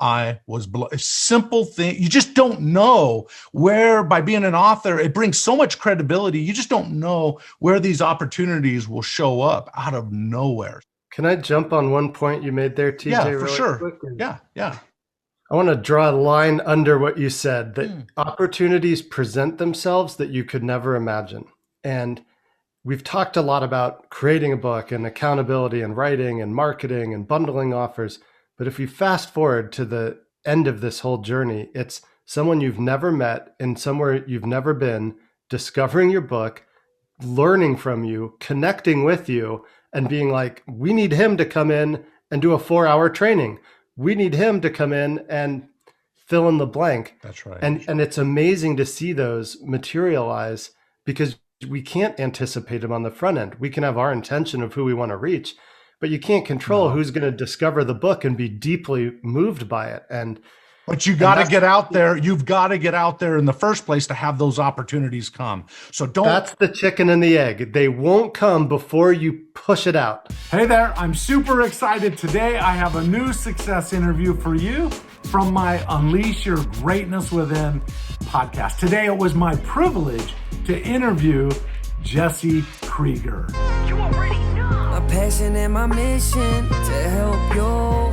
I was a simple thing. You just don't know where, by being an author, it brings so much credibility. You just don't know where these opportunities will show up out of nowhere. Can I jump on one point you made there, TJ? Yeah, for really sure. Quick? Yeah. I want to draw a line under what you said, that opportunities present themselves that you could never imagine. And we've talked a lot about creating a book and accountability and writing and marketing and bundling offers. But if you fast forward to the end of this whole journey, it's someone you've never met in somewhere you've never been, discovering your book, learning from you, connecting with you, and being like, we need him to come in and do a 4-hour training. We need him to come in and fill in the blank. That's right. And it's amazing to see those materialize, because we can't anticipate them on the front end. We can have our intention of who we want to reach, but you can't control who's going to discover the book and be deeply moved by it. But you got to get out there. You've got to get out there in the first place to have those opportunities come. So That's the chicken and the egg. They won't come before you push it out. Hey there, I'm super excited. Today I have a new success interview for you from my Unleash Your Greatness Within podcast. Today it was my privilege to interview Jesse Krieger. You already know. My passion and my mission to help you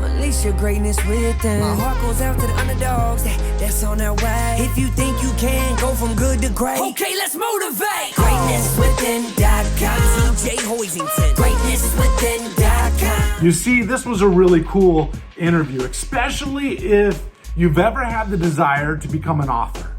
unleash your greatness within. My heart goes out to the underdogs that's on their way. If you think you can go from good to great, okay, let's motivate. GreatnessWithin.com. TJ Hoisington. GreatnessWithin.com. You see, this was a really cool interview, especially if you've ever had the desire to become an author.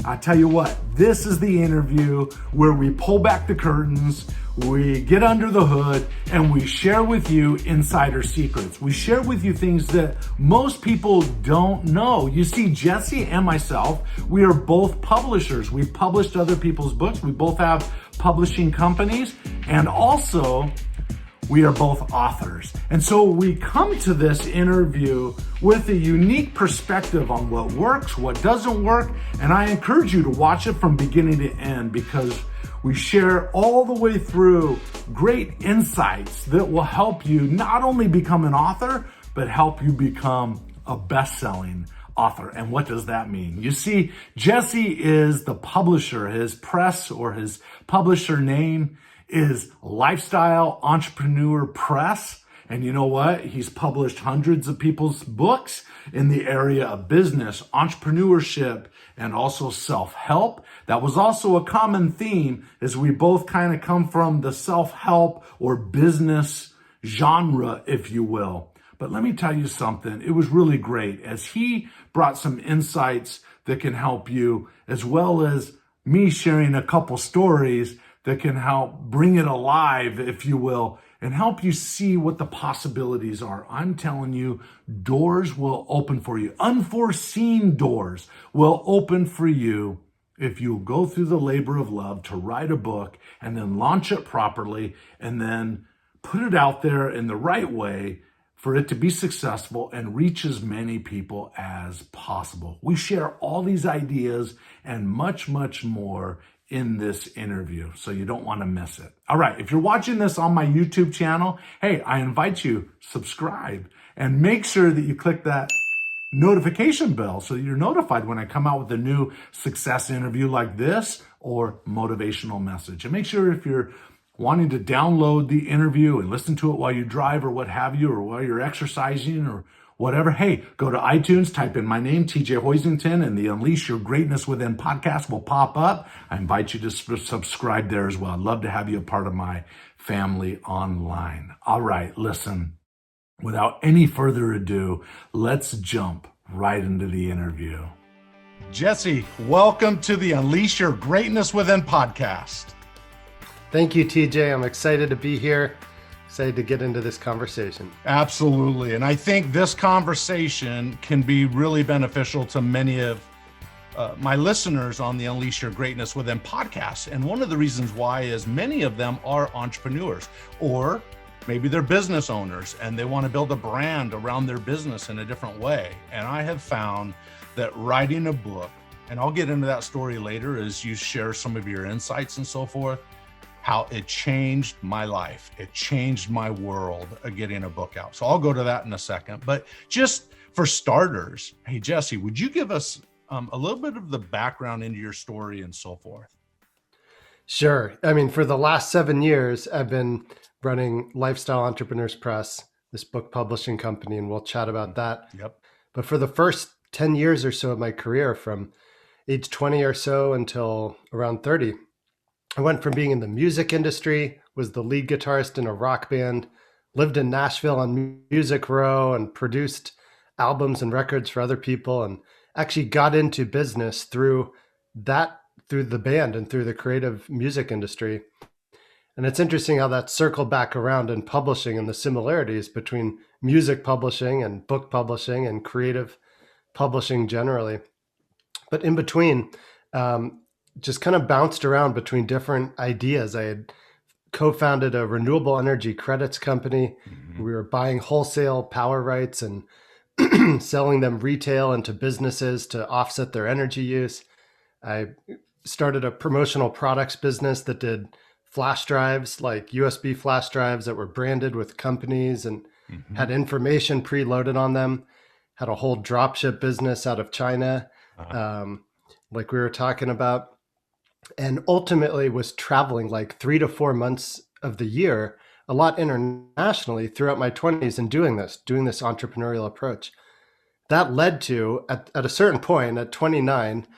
I tell you what, this is the interview where we pull back the curtains, we get under the hood, and we share with you insider secrets. We share with you things that most people don't know. You see, Jesse and myself, we are both publishers. We've published other people's books. We both have publishing companies, and also we are both authors. And so we come to this interview with a unique perspective on what works, what doesn't work. And I encourage you to watch it from beginning to end, because we share all the way through great insights that will help you not only become an author, but help you become a best-selling author. And what does that mean? You see, Jesse is the publisher. His press or his publisher name is Lifestyle Entrepreneur Press. And you know what? He's published hundreds of people's books in the area of business, entrepreneurship, and also self-help. That was also a common theme, as we both kind of come from the self-help or business genre, if you will. But let me tell you something. It was really great, as he brought some insights that can help you, as well as me sharing a couple stories that can help bring it alive, if you will, and help you see what the possibilities are. I'm telling you, doors will open for you. Unforeseen doors will open for you if you go through the labor of love to write a book and then launch it properly and then put it out there in the right way for it to be successful and reach as many people as possible. We share all these ideas and much, much more in this interview, so you don't want to miss it. All right, if you're watching this on my YouTube channel, hey, I invite you, subscribe, and make sure that you click that notification bell so that you're notified when I come out with a new success interview like this or motivational message. And make sure, if you're wanting to download the interview and listen to it while you drive or what have you, or while you're exercising or whatever, hey, go to iTunes, type in my name, TJ Hoisington, and the Unleash Your Greatness Within podcast will pop up. I invite you to subscribe there as well. I'd love to have you a part of my family online. All right, listen, without any further ado, let's jump right into the interview. Jesse, welcome to the Unleash Your Greatness Within podcast. Thank you, TJ. I'm excited to be here. Excited to get into this conversation. Absolutely. And I think this conversation can be really beneficial to many of my listeners on the Unleash Your Greatness Within podcast. And one of the reasons why is many of them are entrepreneurs, or maybe they're business owners and they want to build a brand around their business in a different way. And I have found that writing a book, and I'll get into that story later as you share some of your insights and so forth, how it changed my life. It changed my world of getting a book out. So I'll go to that in a second. But just for starters, hey, Jesse, would you give us a little bit of the background into your story and so forth? Sure. I mean, for the last 7 years, I've been running Lifestyle Entrepreneurs Press, this book publishing company, and we'll chat about that. Yep. But for the first 10 years or so of my career, from age 20 or so until around 30, I went from being in the music industry, was the lead guitarist in a rock band, lived in Nashville on Music Row, and produced albums and records for other people, and actually got into business through the band and through the creative music industry. And it's interesting how that circled back around in publishing and the similarities between music publishing and book publishing and creative publishing generally. But in between, just kind of bounced around between different ideas. I had co-founded a renewable energy credits company. Mm-hmm. We were buying wholesale power rights and selling them retail into businesses to offset their energy use. I started a promotional products business that did flash drives, like USB flash drives that were branded with companies and had information preloaded on them. Had a whole dropship business out of China, like we were talking about. And ultimately was traveling like 3 to 4 months of the year, a lot internationally throughout my 20s and doing this entrepreneurial approach. That led to, at a certain point at 29,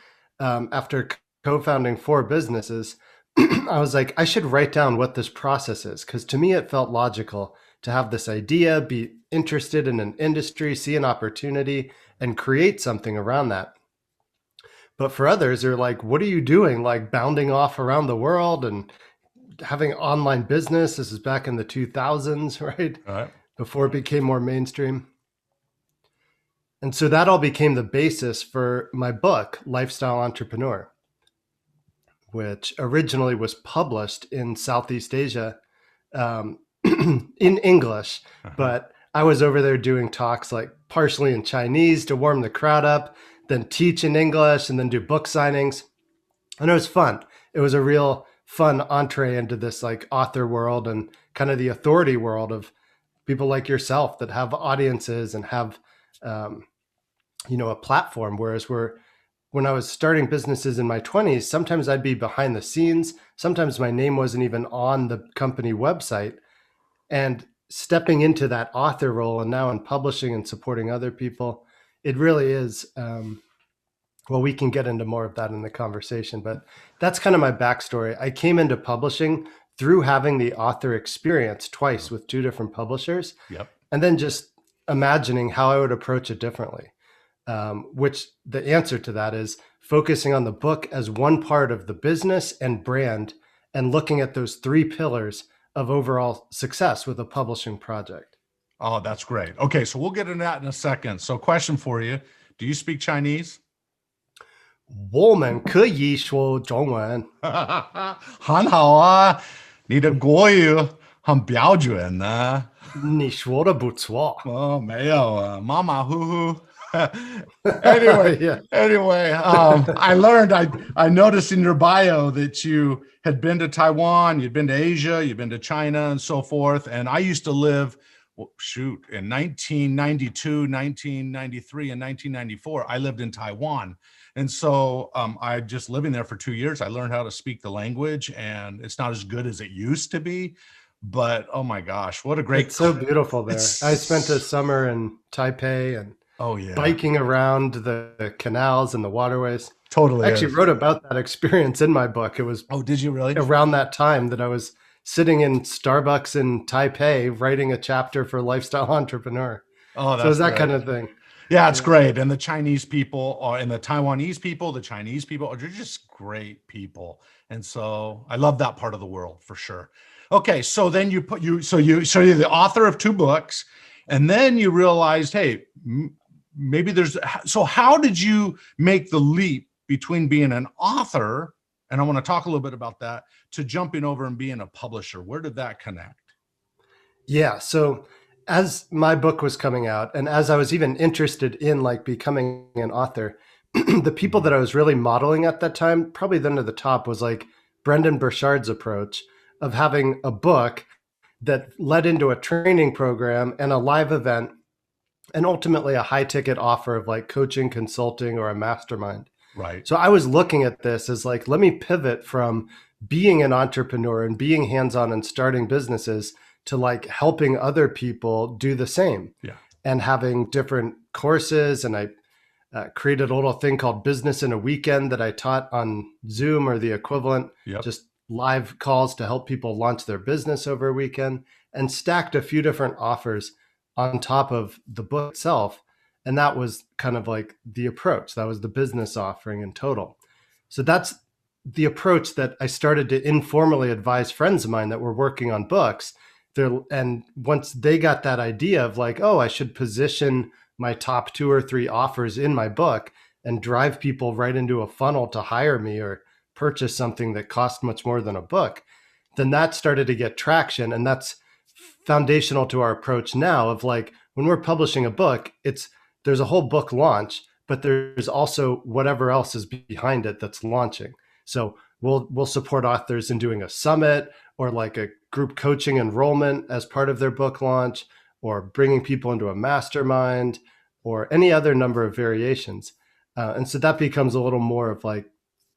after co-founding 4 businesses, I was like, I should write down what this process is. Because to me, it felt logical to have this idea, be interested in an industry, see an opportunity, and create something around that. But for others, they're like, what are you doing? Like bounding off around the world and having online business. This is back in the 2000s, right? Before it became more mainstream. And so that all became the basis for my book, Lifestyle Entrepreneur, which originally was published in Southeast Asia in English. But I was over there doing talks like partially in Chinese to warm the crowd up, then teach in English, and then do book signings. And it was fun. It was a real fun entree into this like author world and kind of the authority world of people like yourself that have audiences and have, a platform. Whereas when I was starting businesses in my 20s, sometimes I'd be behind the scenes. Sometimes my name wasn't even on the company website. And stepping into that author role and now in publishing and supporting other people, it really is, we can get into more of that in the conversation, but that's kind of my backstory. I came into publishing through having the author experience twice with 2 different publishers, and then just imagining how I would approach it differently, which the answer to that is focusing on the book as one part of the business and brand and looking at those 3 pillars of overall success with a publishing project. Oh, that's great. Okay, so we'll get into that in a second. So question for you. Do you speak Chinese? 我们可以说中文。很好啊，你的国语很标准呢。你说的不错。哦，没有啊，马马虎虎。Anyway, I learned, I noticed in your bio that you had been to Taiwan, you'd been to Asia, you'd been to China and so forth. And I used to live in 1992, 1993, and 1994, I lived in Taiwan. And so I just living there for 2 years, I learned how to speak the language, and it's not as good as it used to be. But oh my gosh, what a great... It's so beautiful there. I spent a summer in Taipei and biking around the canals and the waterways. Totally. I actually wrote about that experience in my book. It was did you really? Around that time that I was sitting in Starbucks in Taipei, writing a chapter for Lifestyle Entrepreneur. Oh, that's so it's that great. kind of thing. Yeah, it's great. And the Chinese people and the Taiwanese people, the Chinese people, they're just great people. And so I love that part of the world for sure. Okay, so then you're the author of 2 books, and then you realized, hey, maybe so how did you make the leap between being an author, and I want to talk a little bit about that, to jumping over and being a publisher? Where did that connect? Yeah. So as my book was coming out, and as I was even interested in like becoming an author, the people that I was really modeling at that time, probably then to the top, was like Brendan Burchard's approach of having a book that led into a training program and a live event and ultimately a high ticket offer of like coaching, consulting, or a mastermind. Right. So I was looking at this as like, let me pivot from being an entrepreneur and being hands-on and starting businesses to like helping other people do the same. Yeah. And having different courses. And I created a little thing called Business in a Weekend that I taught on Zoom or the equivalent, Yep. just live calls to help people launch their business over a weekend, and stacked a few different offers on top of the book itself. And that was kind of like the approach. That was the business offering in total. So that's the approach that I started to informally advise friends of mine that were working on books. And once they got that idea of like, oh, I should position my top 2 or 3 offers in my book and drive people right into a funnel to hire me or purchase something that cost much more than a book, then that started to get traction. And that's foundational to our approach now of like, when we're publishing a book, there's a whole book launch, but there's also whatever else is behind it that's launching. So we'll support authors in doing a summit or like a group coaching enrollment as part of their book launch, or bringing people into a mastermind, or any other number of variations. And so that becomes a little more of like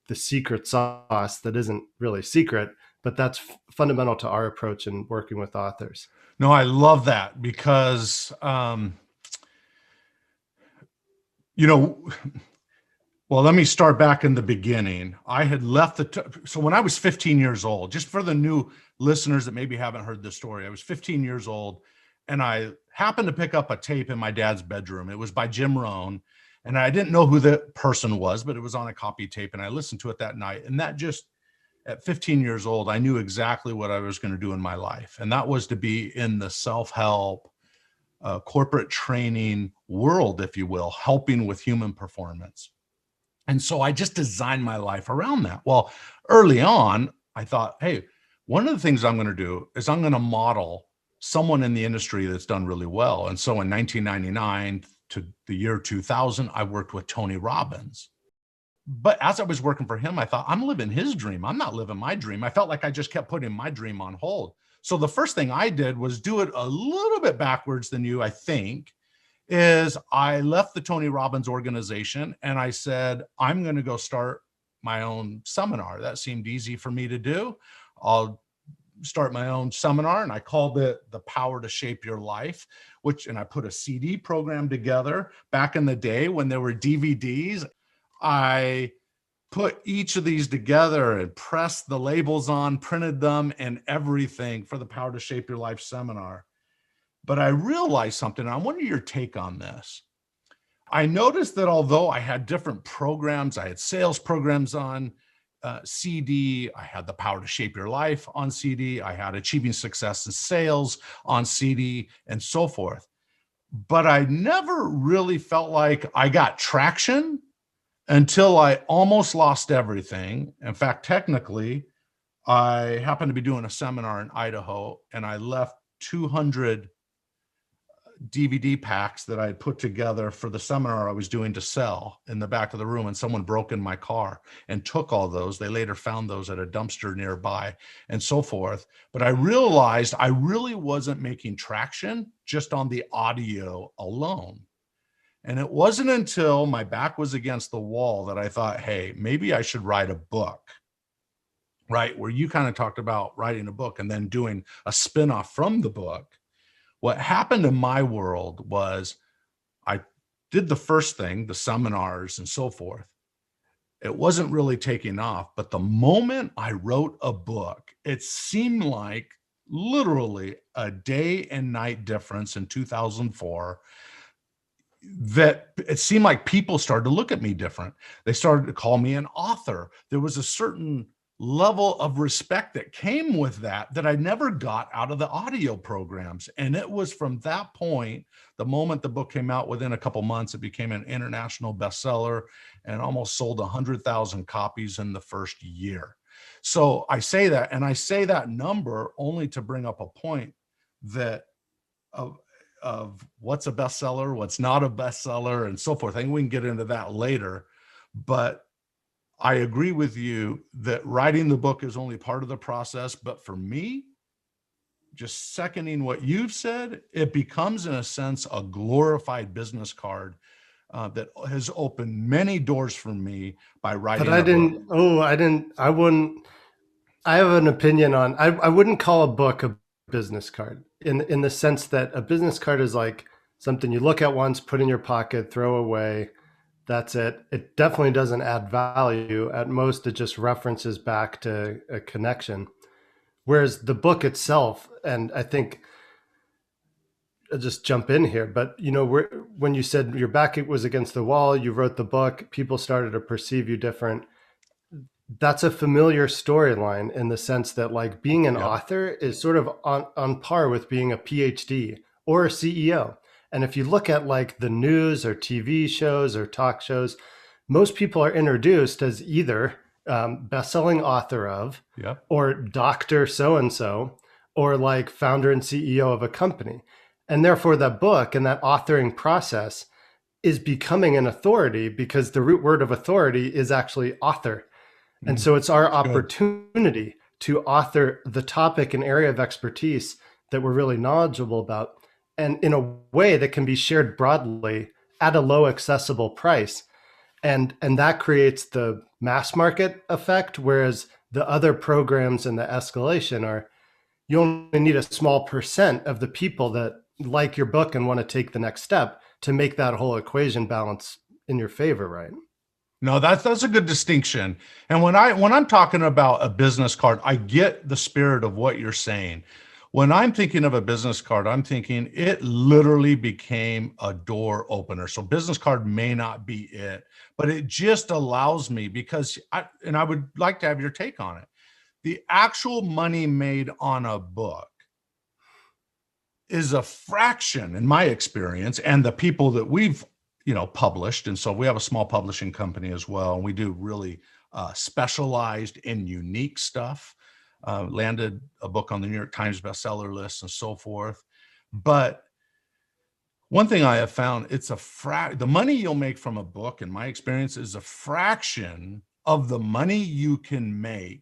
the secret sauce that isn't really secret, but that's fundamental to our approach in working with authors. No, I love that because, well, let me start back in the beginning. I had left so when I was 15 years old, just for the new listeners that maybe haven't heard this story, I was 15 years old and I happened to pick up a tape in my dad's bedroom. It was by Jim Rohn, and I didn't know who the person was, but it was on a copy tape, and I listened to it that night. And that just, at 15 years old, I knew exactly what I was going to do in my life. And that was to be in the self-help, corporate training world, if you will, helping with human performance. And so I just designed my life around that. Well, early on, I thought, hey, one of the things I'm going to do is I'm going to model someone in the industry that's done really well. And so in 1999 to the year 2000, I worked with Tony Robbins. But as I was working for him, I thought, I'm living his dream. I'm not living my dream. I felt like I just kept putting my dream on hold. So the first thing I did was do it a little bit backwards than you, I think, is I left the Tony Robbins organization and I said, I'm going to go start my own seminar. That seemed easy for me to do. I'll start my own seminar, and I called it The Power to Shape Your Life, and I put a CD program together. Back in the day when there were DVDs, I put each of these together and pressed the labels on, printed them and everything for the Power to Shape Your Life seminar. But I realized something. I wonder your take on this. I noticed that although I had different programs, I had sales programs on CD, I had the Power to Shape Your Life on CD, I had Achieving Success in Sales on CD, and so forth. But I never really felt like I got traction until I almost lost everything. In fact, technically, I happened to be doing a seminar in Idaho, and I left 200 DVD packs that I had put together for the seminar I was doing to sell in the back of the room, and someone broke in my car and took all those. They later found those at a dumpster nearby and so forth. But I realized I really wasn't making traction just on the audio alone. And it wasn't until my back was against the wall that I thought, hey, maybe I should write a book, right? Where you kind of talked about writing a book and then doing a spinoff from the book. What happened in my world was I did the first thing, the seminars and so forth. It wasn't really taking off, but the moment I wrote a book, it seemed like literally a day and night difference in 2004, that it seemed like people started to look at me different. They started to call me an author. There was a certain level of respect that came with that I never got out of the audio programs. And it was from that point, the moment the book came out, within a couple months, it became an international bestseller and almost sold 100,000 copies in the first year. So I say that, and I say that number only to bring up a point that of what's a bestseller, what's not a bestseller, and so forth. I think we can get into that later, but I agree with you that writing the book is only part of the process. But for me, just seconding what you've said, it becomes, in a sense, a glorified business card that has opened many doors for me by writing But I a book. didn't, I wouldn't, I have an opinion on, I wouldn't call a book a business card in the sense that a business card is like something you look at once, put in your pocket, throw away. That's it. It definitely doesn't add value. At most, it just references back to a connection. Whereas the book itself, and I think I'll just jump in here, but when you said your back was against the wall, you wrote the book, people started to perceive you different. That's a familiar storyline in the sense that like being an author is sort of on par with being a PhD or a CEO. And if you look at like the news or TV shows or talk shows, most people are introduced as either best-selling author of, or Dr. So-and-so, or like founder and CEO of a company. And therefore that book and that authoring process is becoming an authority because the root word of authority is actually author. And so it's our opportunity to author the topic and area of expertise that we're really knowledgeable about, and in a way that can be shared broadly at a low accessible price. And that creates the mass market effect, whereas the other programs and the escalation are, you only need a small percent of the people that like your book and want to take the next step to make that whole equation balance in your favor, right? No, that's a good distinction. And when I'm talking about a business card, I get the spirit of what you're saying. When I'm thinking of a business card, I'm thinking it literally became a door opener. So business card may not be it, but it just allows me, because I would like to have your take on it. The actual money made on a book is a fraction, in my experience, and the people that we've published. And so we have a small publishing company as well. And we do really specialized and unique stuff. Landed a book on the New York Times bestseller list and so forth. But one thing I have found, the money you'll make from a book, in my experience, is a fraction of the money you can make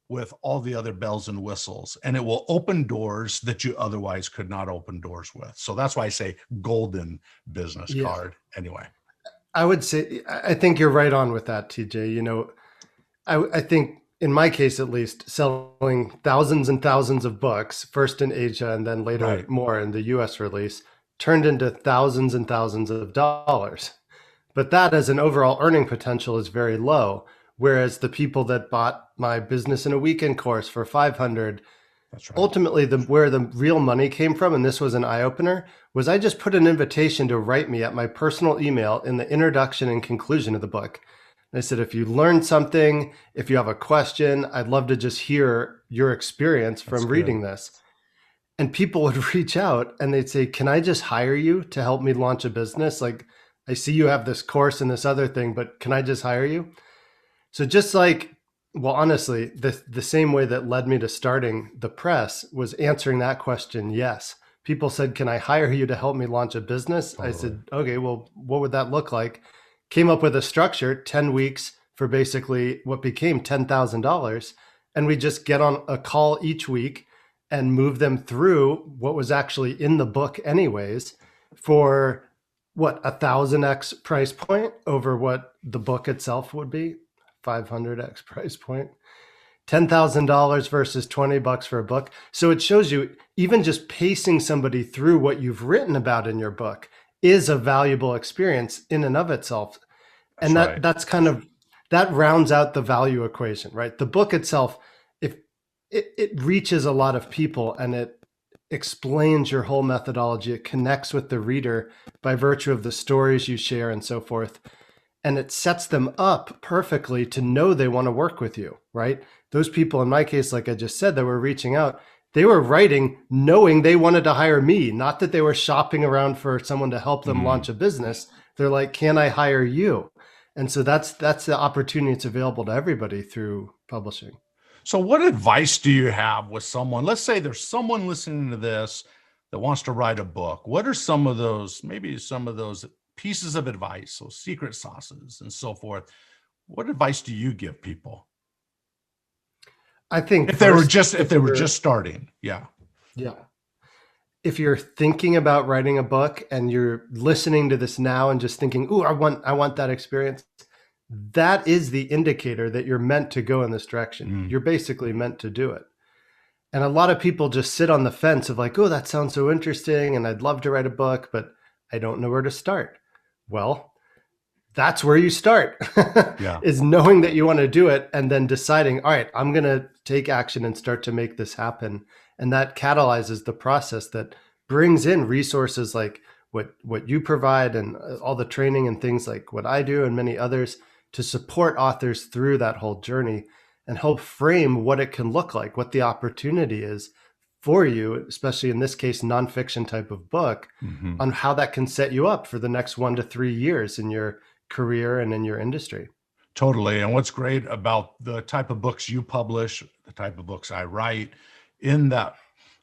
with all the other bells and whistles, and it will open doors that you otherwise could not open doors with. So that's why I say golden business card. Anyway, I would say, I think you're right on with that, TJ. I think in my case, at least, selling thousands and thousands of books, first in Asia and then later more in the US release, turned into thousands and thousands of dollars. But that as an overall earning potential is very low. Whereas the people that bought my Business in a Weekend course for $500, ultimately where the real money came from, and this was an eye-opener, was I just put an invitation to write me at my personal email in the introduction and conclusion of the book. And I said, if you learned something, if you have a question, I'd love to just hear your experience from reading this. And people would reach out and they'd say, can I just hire you to help me launch a business? Like, I see you have this course and this other thing, but can I just hire you? So just like, well, honestly, the same way that led me to starting the press was answering that question. Yes. People said, can I hire you to help me launch a business? I said, okay, well, what would that look like? Came up with a structure, 10 weeks for basically what became $10,000. And we just get on a call each week and move them through what was actually in the book anyways for what, 1,000x price point over what the book itself would be. 500x price point, $10,000 versus $20 for a book. So it shows you even just pacing somebody through what you've written about in your book is a valuable experience in and of itself. And that's kind of, that rounds out the value equation, right? The book itself, if it reaches a lot of people and it explains your whole methodology, it connects with the reader by virtue of the stories you share and so forth. And it sets them up perfectly to know they want to work with you, right? Those people, in my case, like I just said, that were reaching out, they were writing knowing they wanted to hire me, not that they were shopping around for someone to help them launch a business. They're like, can I hire you? And so that's the opportunity that's available to everybody through publishing. So what advice do you have with someone? Let's say there's someone listening to this that wants to write a book. What are some of those pieces of advice, so secret sauces and so forth? What advice do you give people? I think if they were just starting, Yeah. If you're thinking about writing a book and you're listening to this now and just thinking, "Ooh, I want that experience," that is the indicator that you're meant to go in this direction. You're basically meant to do it. And a lot of people just sit on the fence of like, "Oh, that sounds so interesting and I'd love to write a book, but I don't know where to start." Well, that's where you start. Yeah. Is knowing that you want to do it and then deciding, all right, I'm going to take action and start to make this happen. And that catalyzes the process that brings in resources like what you provide and all the training and things like what I do and many others to support authors through that whole journey and help frame what it can look like, what the opportunity is for you, especially in this case, nonfiction type of book, on how that can set you up for the next 1 to 3 years in your career and in your industry. Totally. And what's great about the type of books you publish, the type of books I write in that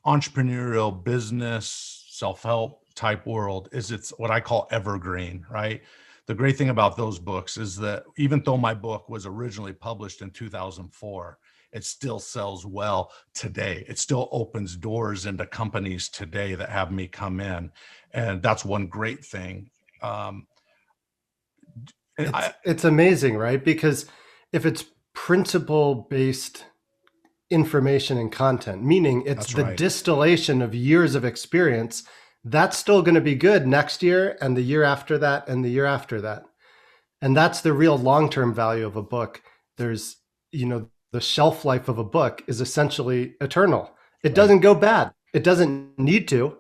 entrepreneurial business, self-help type world is it's what I call evergreen, right? The great thing about those books is that even though my book was originally published in 2004, it still sells well today. It still opens doors into companies today that have me come in. And that's one great thing. It's amazing, right? Because if it's principle-based information and content, meaning it's That's the right. distillation of years of experience, that's still going to be good next year and the year after that and the year after that. And that's the real long-term value of a book. There's, the shelf life of a book is essentially eternal. It doesn't go bad. It doesn't need to.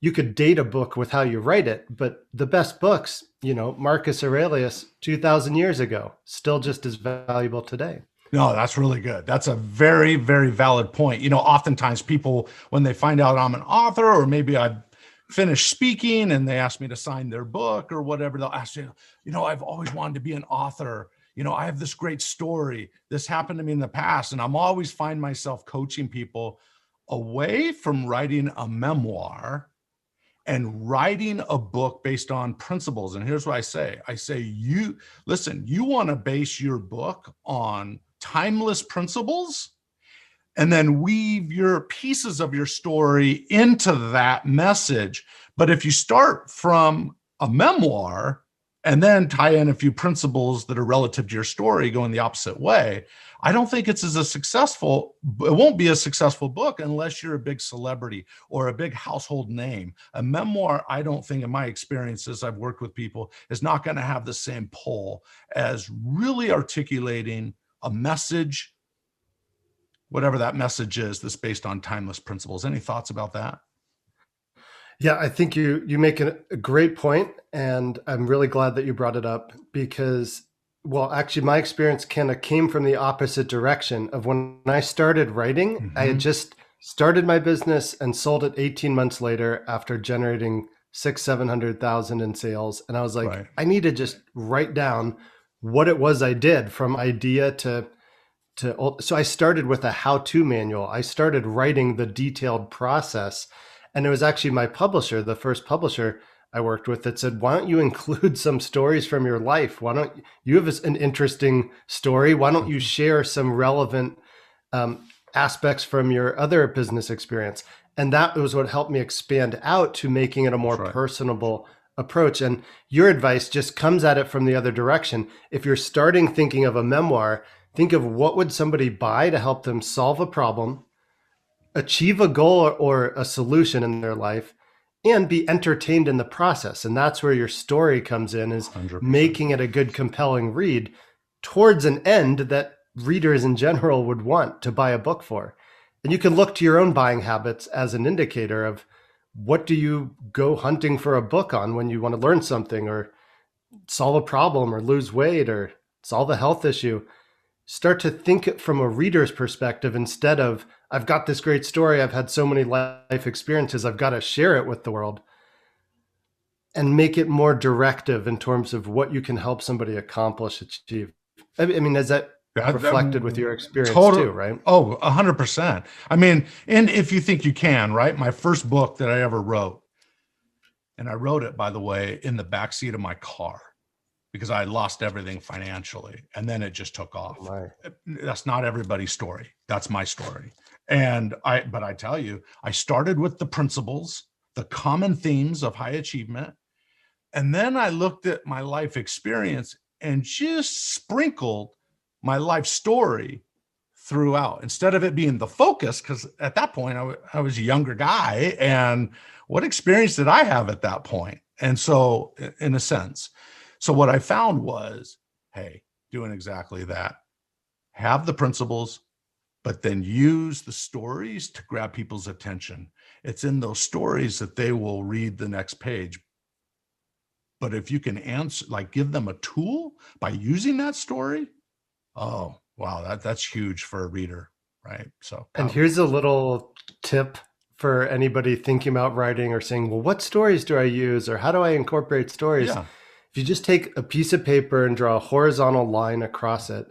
You could date a book with how you write it, but the best books, Marcus Aurelius 2,000 years ago, still just as valuable today. No, that's really good. That's a very, very valid point. Oftentimes people, when they find out I'm an author, or maybe I've finished speaking and they ask me to sign their book or whatever, they'll ask you, I've always wanted to be an author. I have this great story. This happened to me in the past. And I'm always find myself coaching people away from writing a memoir and writing a book based on principles. And here's what I say, you want to base your book on timeless principles and then weave your pieces of your story into that message. But if you start from a memoir and then tie in a few principles that are relative to your story going the opposite way, I don't think it won't be a successful book unless you're a big celebrity or a big household name. A memoir, I don't think, in my experiences, I've worked with people, is not going to have the same pull as really articulating a message, whatever that message is, that's based on timeless principles. Any thoughts about that? Yeah, I think you make a great point, and I'm really glad that you brought it up because, well, actually, my experience kind of came from the opposite direction of when I started writing. I had just started my business and sold it 18 months later after generating 600,000-700,000 in sales, and I was like, I need to just write down what it was I did from idea to. So I started with a how-to manual. I started writing the detailed process. And it was actually my publisher, the first publisher I worked with, that said, why don't you include some stories from your life? Why don't you have an interesting story? Why don't you share some relevant aspects from your other business experience? And that was what helped me expand out to making it a more personable approach. And your advice just comes at it from the other direction. If you're starting thinking of a memoir, think of what would somebody buy to help them solve a problem, achieve a goal or a solution in their life, and be entertained in the process. And that's where your story comes in, is 100%. Making it a good, compelling read towards an end that readers in general would want to buy a book for. And you can look to your own buying habits as an indicator of what do you go hunting for a book on when you want to learn something or solve a problem or lose weight or solve a health issue. Start to think from a reader's perspective instead of, I've got this great story, I've had so many life experiences, I've got to share it with the world, and make it more directive in terms of what you can help somebody accomplish, achieve. I mean, is that reflected with your experience too, right? Oh, 100%. I mean, and if you think you can, right? My first book that I ever wrote, and I wrote it, by the way, in the backseat of my car, because I lost everything financially, and then it just took off. That's not everybody's story. That's my story. But I tell you, I started with the principles, the common themes of high achievement. And then I looked at my life experience and just sprinkled my life story throughout, instead of it being the focus, because at that point I was a younger guy, and what experience did I have at that point? And so, in a sense, so what I found was, hey, doing exactly that. Have the principles, but then use the stories to grab people's attention. It's in those stories that they will read the next page. But if you can answer, like give them a tool by using that story, oh, wow, that's huge for a reader, right? So, and here's a little tip for anybody thinking about writing or saying, well, what stories do I use, or how do I incorporate stories? Yeah. If you just take a piece of paper and draw a horizontal line across it,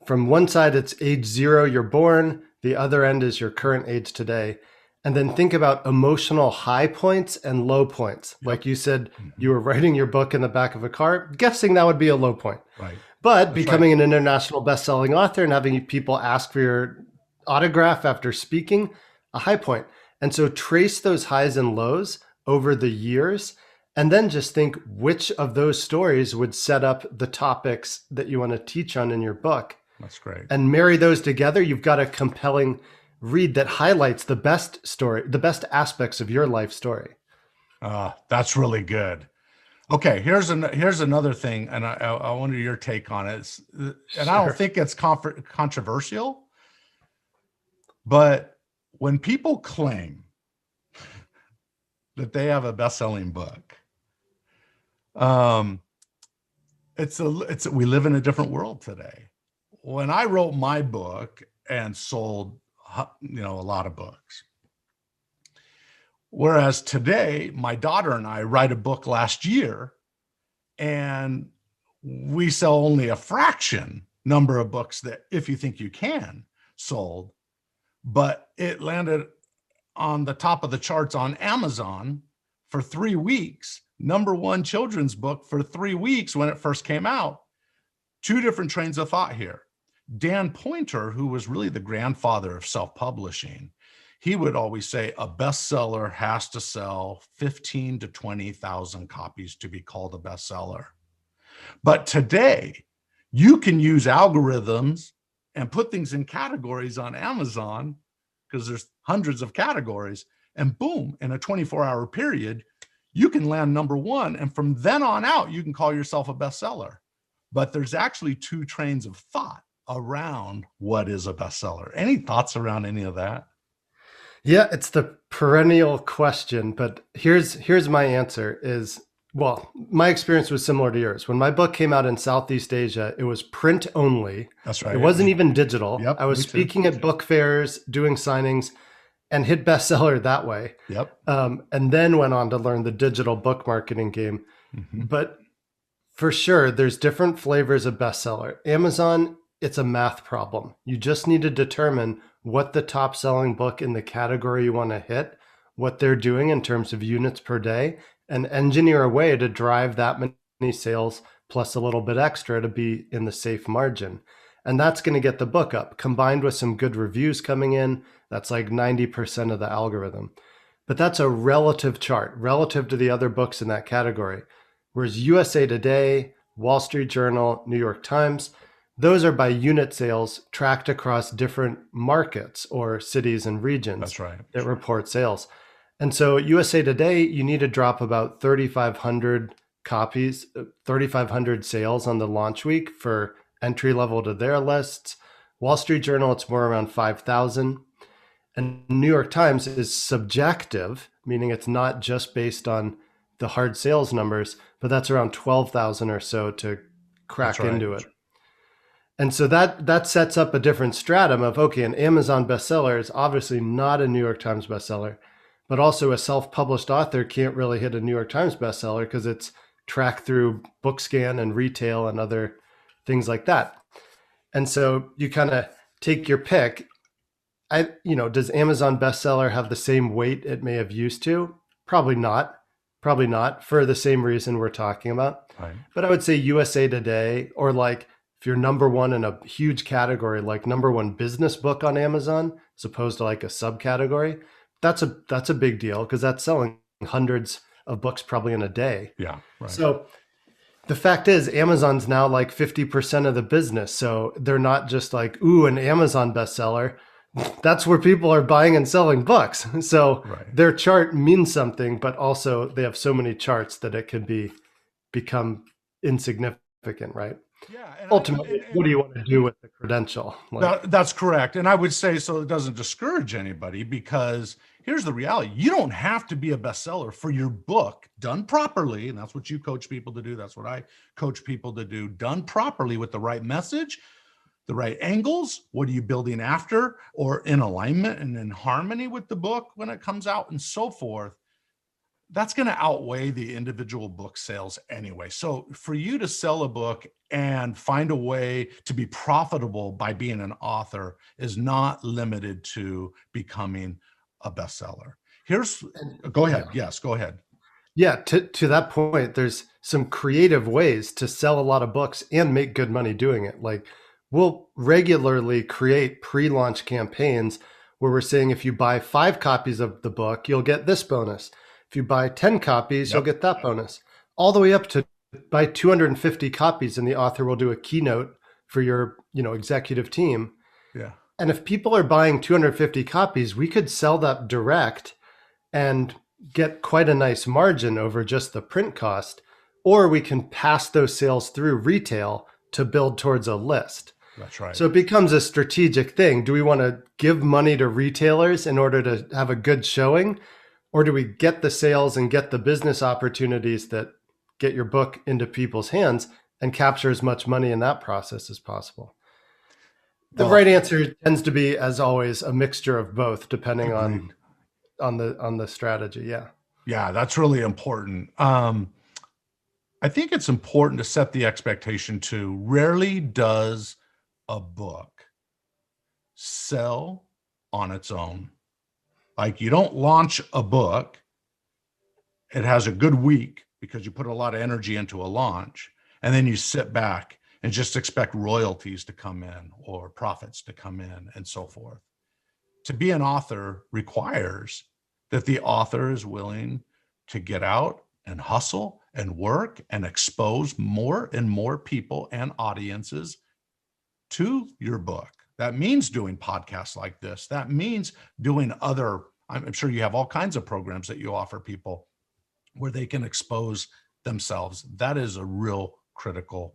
from one side, it's age 0, you're born. The other end is your current age today. And then think about emotional high points and low points. Yep. Like you said, you were writing your book in the back of a car, guessing that would be a low point. Right. But That's becoming right. an international best-selling author and having people ask for your autograph after speaking, a high point. And so trace those highs and lows over the years, and then just think which of those stories would set up the topics that you want to teach on in your book. That's great. And marry those together, you've got a compelling read that highlights the best story, the best aspects of your life story. That's really good. Okay, here's another thing, and I wonder your take on it. And sure. I don't think it's controversial, but when people claim that they have a best-selling book, we live in a different world today. When I wrote my book and sold, a lot of books, whereas today, my daughter and I write a book last year, and we sell only a fraction number of books that If You Think You Can sold, but it landed on the top of the charts on Amazon for 3 weeks, #1 children's book for 3 weeks when it first came out. 2 different trains of thought here. Dan Poynter, who was really the grandfather of self-publishing, he would always say a bestseller has to sell 15 to 20,000 copies to be called a bestseller. But today, you can use algorithms and put things in categories on Amazon, because there's hundreds of categories, and boom, in a 24-hour period, you can land #1. And from then on out, you can call yourself a bestseller. But there's actually 2 trains of thought around what is a bestseller. Any thoughts around any of that? Yeah, it's the perennial question, but here's my answer is, well, my experience was similar to yours. When my book came out in Southeast Asia, it was print only. That's right. It wasn't even digital. Yep, I was speaking at book fairs, doing signings, and hit bestseller that way. Yep. And then went on to learn the digital book marketing game. Mm-hmm. But for sure, there's different flavors of bestseller. Amazon, it's a math problem. You just need to determine what the top selling book in the category you want to hit, what they're doing in terms of units per day, and engineer a way to drive that many sales plus a little bit extra to be in the safe margin. And that's going to get the book up, combined with some good reviews coming in. That's like 90% of the algorithm. But that's a relative chart, relative to the other books in that category. Whereas USA Today, Wall Street Journal, New York Times, those are by unit sales tracked across different markets or cities and regions. That's right. That report sales. And so USA Today, you need to drop about 3,500 copies, 3,500 sales on the launch week for entry level to their lists. Wall Street Journal, it's more around 5,000. And New York Times is subjective, meaning it's not just based on the hard sales numbers, but that's around 12,000 or so to crack into it. And so that sets up a different stratum of, okay, an Amazon bestseller is obviously not a New York Times bestseller, but also a self-published author can't really hit a New York Times bestseller because it's tracked through BookScan and retail and other things like that. And so you kind of take your pick. Does Amazon bestseller have the same weight it may have used to? Probably not for the same reason we're talking about. Right. But I would say USA Today, or like if you're #1 in a huge category, like #1 business book on Amazon, as opposed to like a subcategory, that's a big deal because that's selling hundreds of books probably in a day. Yeah. Right. So the fact is Amazon's now like 50% of the business. So they're not just like, ooh, an Amazon bestseller. That's where people are buying and selling books. So their chart means something, but also they have so many charts that it could become insignificant, right? Yeah. And ultimately, what do you want to do with the credential? That's correct. And I would say, so it doesn't discourage anybody, because here's the reality. You don't have to be a bestseller for your book done properly. And that's what you coach people to do. That's what I coach people to do, done properly with the right message, the right angles. What are you building after, or in alignment and in harmony with the book when it comes out, and so forth. That's going to outweigh the individual book sales anyway. So for you to sell a book and find a way to be profitable by being an author is not limited to becoming a bestseller. Go ahead. Yes, go ahead. Yeah, to that point, there's some creative ways to sell a lot of books and make good money doing it. Like, we'll regularly create pre-launch campaigns where we're saying, if you buy 5 copies of the book, you'll get this bonus. If you buy 10 copies, you'll get that bonus. All the way up to buy 250 copies, and the author will do a keynote for your, executive team. Yeah. And if people are buying 250 copies, we could sell that direct and get quite a nice margin over just the print cost, or we can pass those sales through retail to build towards a list. That's right. So it becomes a strategic thing. Do we want to give money to retailers in order to have a good showing? Or do we get the sales and get the business opportunities that get your book into people's hands and capture as much money in that process as possible? The right answer tends to be, as always, a mixture of both, depending on the strategy. Yeah. Yeah, that's really important. I think it's important to set the expectation too. Rarely does a book sell on its own. Like, you don't launch a book, it has a good week because you put a lot of energy into a launch, and then you sit back and just expect royalties to come in or profits to come in and so forth. To be an author requires that the author is willing to get out and hustle and work and expose more and more people and audiences to your book. That means doing podcasts like this. That means doing I'm sure you have all kinds of programs that you offer people where they can expose themselves. That is a real critical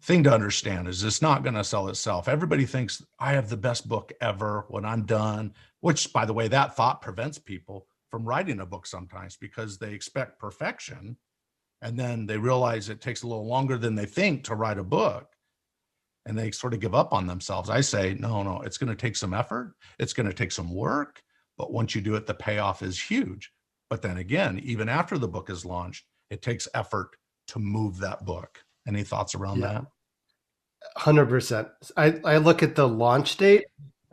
thing to understand, is it's not going to sell itself. Everybody thinks I have the best book ever when I'm done, which, by the way, that thought prevents people from writing a book sometimes, because they expect perfection. And then they realize it takes a little longer than they think to write a book, and they sort of give up on themselves. I say, no, it's going to take some effort. It's going to take some work. But once you do it, the payoff is huge. But then again, even after the book is launched, it takes effort to move that book. Any thoughts around that? 100%. I look at the launch date.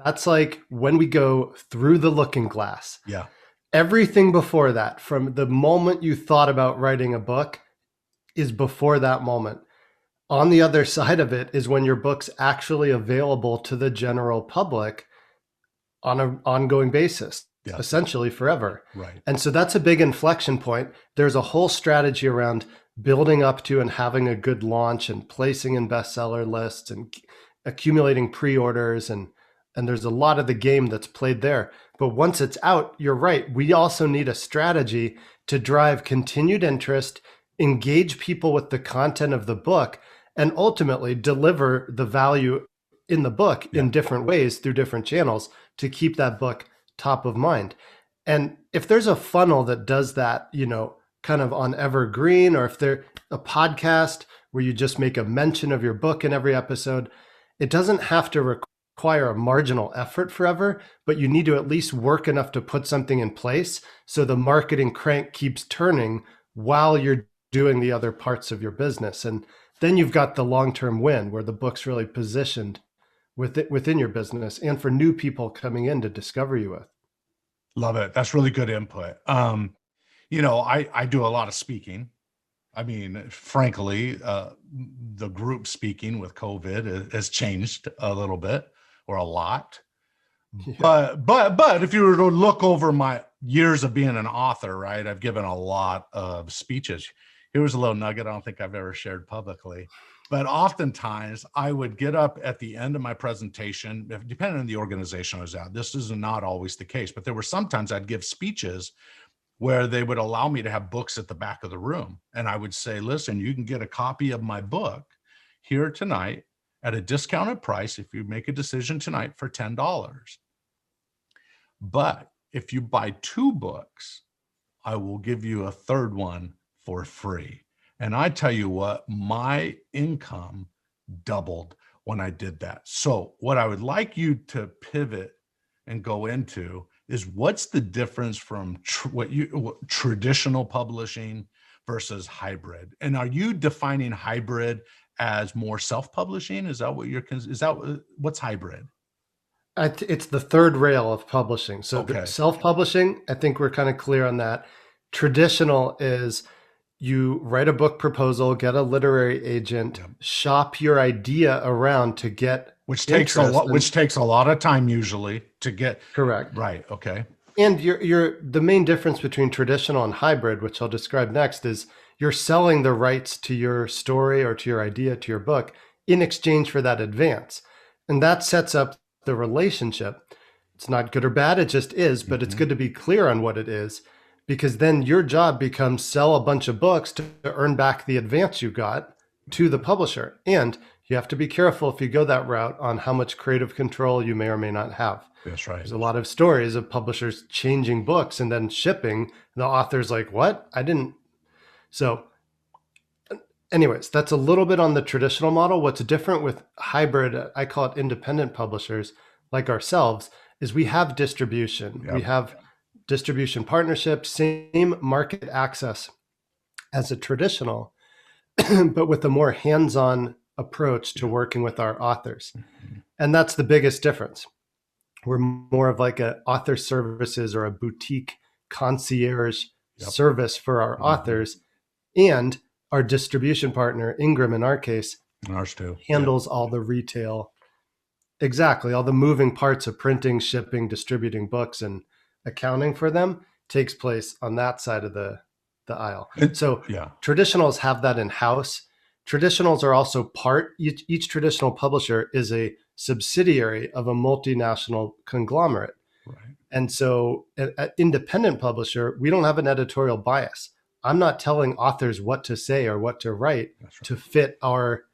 That's like when we go through the looking glass. Yeah. Everything before that, from the moment you thought about writing a book, is before that moment. On the other side of it is when your book's actually available to the general public on an ongoing basis, essentially forever. Right. And so that's a big inflection point. There's a whole strategy around building up to and having a good launch and placing in bestseller lists and accumulating pre-orders. And there's a lot of the game that's played there. But once it's out, you're right. We also need a strategy to drive continued interest, engage people with the content of the book, and ultimately deliver the value in the book in different ways through different channels to keep that book top of mind. And if there's a funnel that does that, kind of on evergreen, or if there's a podcast where you just make a mention of your book in every episode, it doesn't have to require a marginal effort forever, but you need to at least work enough to put something in place so the marketing crank keeps turning while you're doing the other parts of your business. And then you've got the long-term win where the book's really positioned within your business and for new people coming in to discover you with. Love it. That's really good input. I do a lot of speaking. I mean, frankly, the group speaking with COVID has changed a little bit, or a lot, But if you were to look over my years of being an author, right, I've given a lot of speeches. Here's a little nugget I don't think I've ever shared publicly. But oftentimes I would get up at the end of my presentation, depending on the organization I was at. This is not always the case, but there were sometimes I'd give speeches where they would allow me to have books at the back of the room. And I would say, listen, you can get a copy of my book here tonight at a discounted price if you make a decision tonight for $10. But if you buy 2 books, I will give you a third one for free. And I tell you what, my income doubled when I did that. So what I would like you to pivot and go into is what's the difference from traditional publishing versus hybrid? And are you defining hybrid as more self-publishing? Is that what what's hybrid? It's the third rail of publishing. So the self-publishing, I think we're kind of clear on that. Traditional is you write a book proposal, get a literary agent, shop your idea around to get which takes a lot of time usually to get correct. Right. Okay. And the main difference between traditional and hybrid, which I'll describe next, is you're selling the rights to your story or to your idea, to your book, in exchange for that advance. And that sets up the relationship. It's not good or bad, it just is, but it's good to be clear on what it is, because then your job becomes sell a bunch of books to earn back the advance you got to the publisher. And you have to be careful if you go that route on how much creative control you may or may not have. That's right. There's a lot of stories of publishers changing books and then shipping. And the author's like, what? I didn't. So anyways, that's a little bit on the traditional model. What's different with hybrid, I call it independent publishers like ourselves, is we have distribution. Yep. We have distribution partnerships, same market access as a traditional, but with a more hands-on approach to working with our authors. And that's the biggest difference. We're more of like a author services or a boutique concierge service for our authors. And our distribution partner, Ingram in our case, ours too, handles all the retail. Exactly. All the moving parts of printing, shipping, distributing books, and accounting for them takes place on that side of the aisle. So traditionals have that in-house. Traditionals are also each traditional publisher is a subsidiary of a multinational conglomerate. Right. And so an independent publisher, we don't have an editorial bias. I'm not telling authors what to say or what to write to fit our